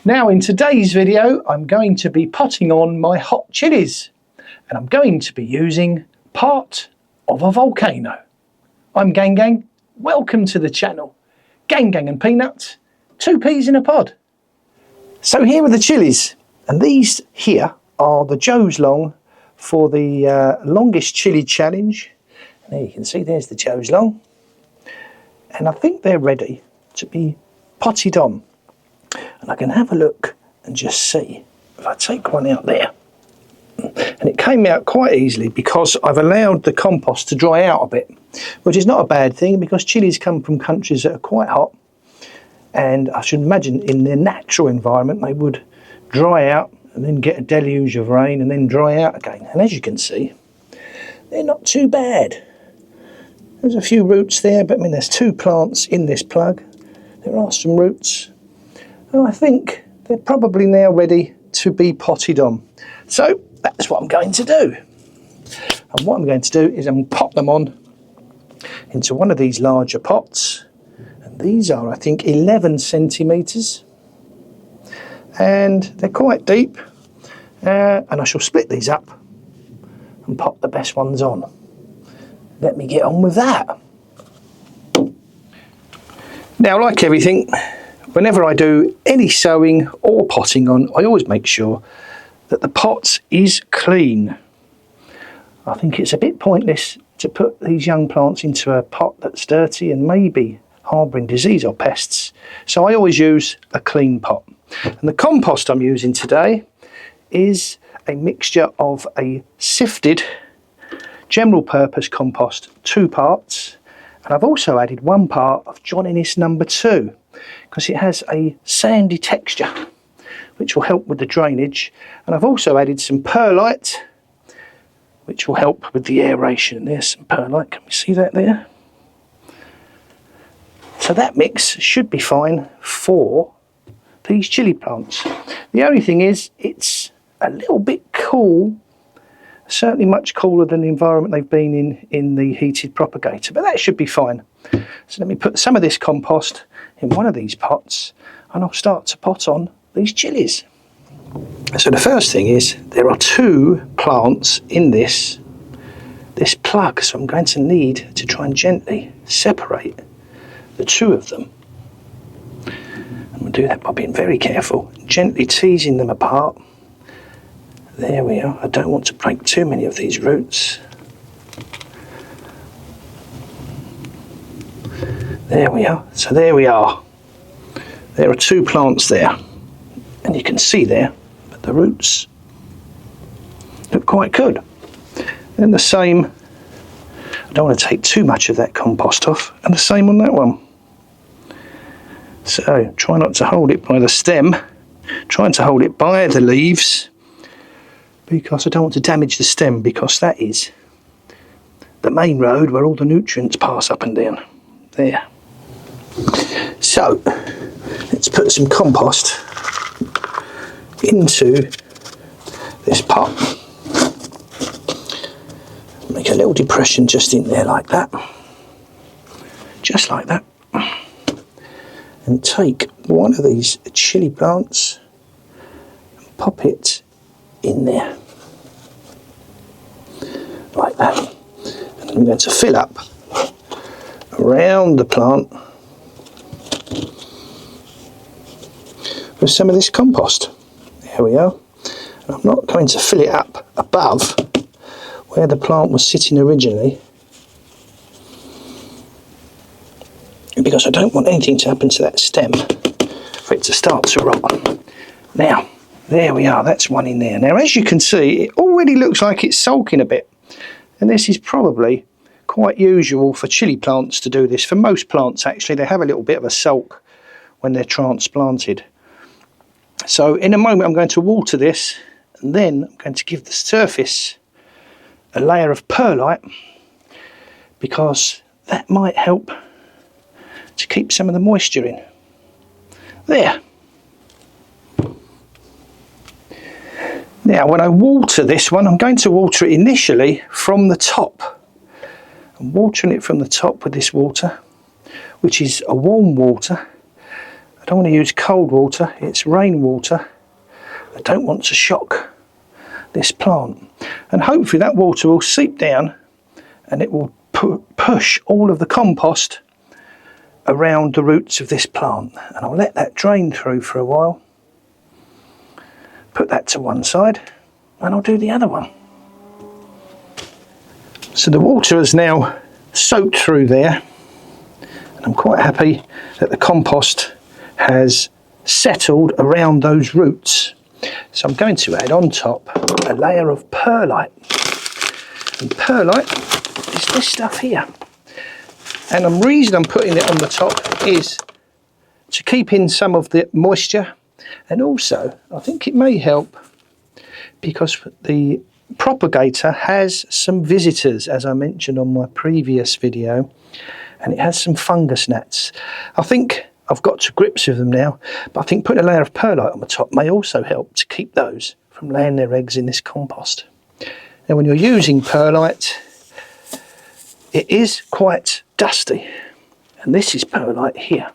Now in today's video I'm going to be potting on my hot chilies, and I'm going to be using part of a volcano. I'm Gang Gang, welcome to the channel. Gang Gang and Peanuts, 2 peas in a pod. So here are the chilies, and these here are the Joe's Long for the longest chili challenge. And there you can see there's the Joe's Long, and I think they're ready to be potted on. And I can have a look and just see if I take one out there. And it came out quite easily because I've allowed the compost to dry out a bit, which is not a bad thing because chilies come from countries that are quite hot, and I should imagine in their natural environment they would dry out and then get a deluge of rain and then dry out again. And as you can see, they're not too bad. There's a few roots there, but I mean there's 2 plants in this plug. There are some roots, and I think they're probably now ready to be potted on. So that's what I'm going to do. And what I'm going to do is I'm going to pop them on into one of these larger pots. And these are, I think, 11 centimetres. And they're quite deep. And I shall split these up and pop the best ones on. Let me get on with that. Now, like everything, whenever I do any sowing or potting on, I always make sure that the pot is clean. I think it's a bit pointless to put these young plants into a pot that's dirty and maybe harbouring disease or pests. So I always use a clean pot. And the compost I'm using today is a mixture of a sifted general purpose compost, 2 parts. And I've also added 1 part of John Innes number 2 because it has a sandy texture, which will help with the drainage. And I've also added some perlite, which will help with the aeration. There's some perlite, can we see that there? So that mix should be fine for these chili plants. The only thing is, it's a little bit cool, certainly much cooler than the environment they've been in the heated propagator, but that should be fine. So let me put some of this compost in one of these pots, and I'll start to pot on these chilies. So the first thing is there are 2 plants in this plug, so I'm going to need to try and gently separate the 2 of them. I'm going to do that by being very careful, gently teasing them apart. There we are. I don't want to break too many of these roots. There we are. So there we are. There are 2 plants there. And you can see there that the roots look quite good. And the same, I don't want to take too much of that compost off, and the same on that one. So try not to hold it by the stem, trying to hold it by the leaves, because I don't want to damage the stem, because that is the main road where all the nutrients pass up and down. There. So let's put some compost into this pot. Make a little depression just in there like that. Just like that. And take one of these chili plants and pop it in there. Like that. And I'm going to fill up around the plant with some of this compost. There we are. And I'm not going to fill it up above where the plant was sitting originally, because I don't want anything to happen to that stem for it to start to rot. Now, there we are, that's one in there. Now, as you can see, it already looks like it's sulking a bit, and this is probably quite usual for chili plants to do this. For most plants, actually, they have a little bit of a sulk when they're transplanted. So in a moment I'm going to water this, and then I'm going to give the surface a layer of perlite, because that might help to keep some of the moisture in. There. Now when I water this one, I'm going to water it initially from the top. I'm watering it from the top with this water, which is a warm water. don't want to use cold water, it's rainwater. I don't want to shock this plant. And hopefully that water will seep down and it will push all of the compost around the roots of this plant. And I'll let that drain through for a while. Put that to one side and I'll do the other one. So the water has now soaked through there, and I'm quite happy that the compost has settled around those roots. So I'm going to add on top a layer of perlite. And perlite is this stuff here. And the reason I'm putting it on the top is to keep in some of the moisture, and also I think it may help because the propagator has some visitors, as I mentioned on my previous video, and it has some fungus gnats. I think I've got to grips with them now, but I think putting a layer of perlite on the top may also help to keep those from laying their eggs in this compost. Now when you're using perlite, it is quite dusty, and this is perlite here,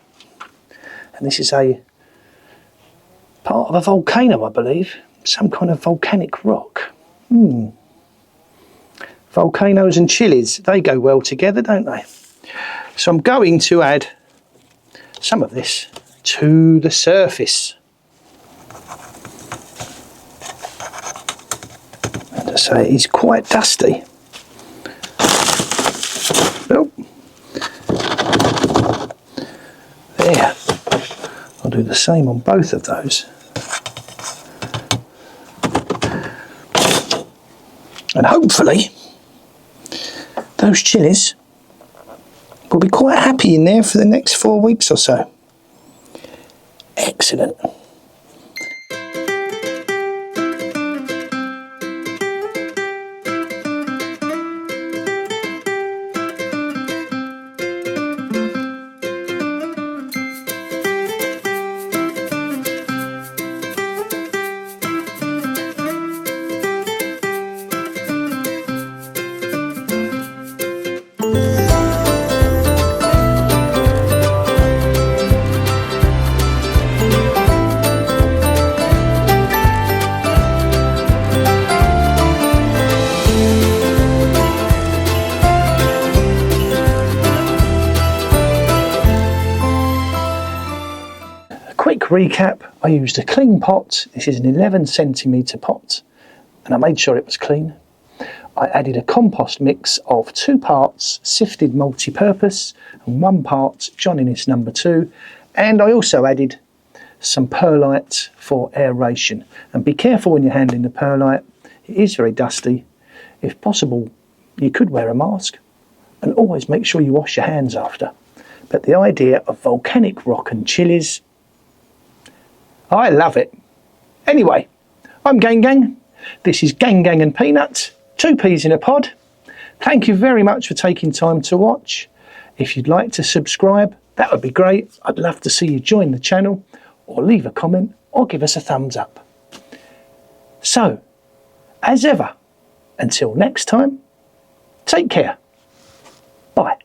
and this is a part of a volcano, I believe, some kind of volcanic rock. Volcanoes and chilies, they go well together, don't they? So I'm going to add some of this to the surface. And I say it's quite dusty. Oh. There. I'll do the same on both of those. And hopefully those chilies will be quite happy in there for the next 4 weeks or so. Excellent. Quick recap, I used a clean pot. This is an 11cm pot, and I made sure it was clean. I added a compost mix of 2 parts sifted multi-purpose and 1 part John Innes number 2, and I also added some perlite for aeration. And be careful when you're handling the perlite, it is very dusty. If possible, you could wear a mask, and always make sure you wash your hands after. But the idea of volcanic rock and chilies, I love it. Anyway, I'm Gang Gang. This is Gang Gang and Peanuts, 2 peas in a pod. Thank you very much for taking time to watch. If you'd like to subscribe, that would be great. I'd love to see you join the channel, or leave a comment, or give us a thumbs up. So, as ever, until next time, take care. Bye.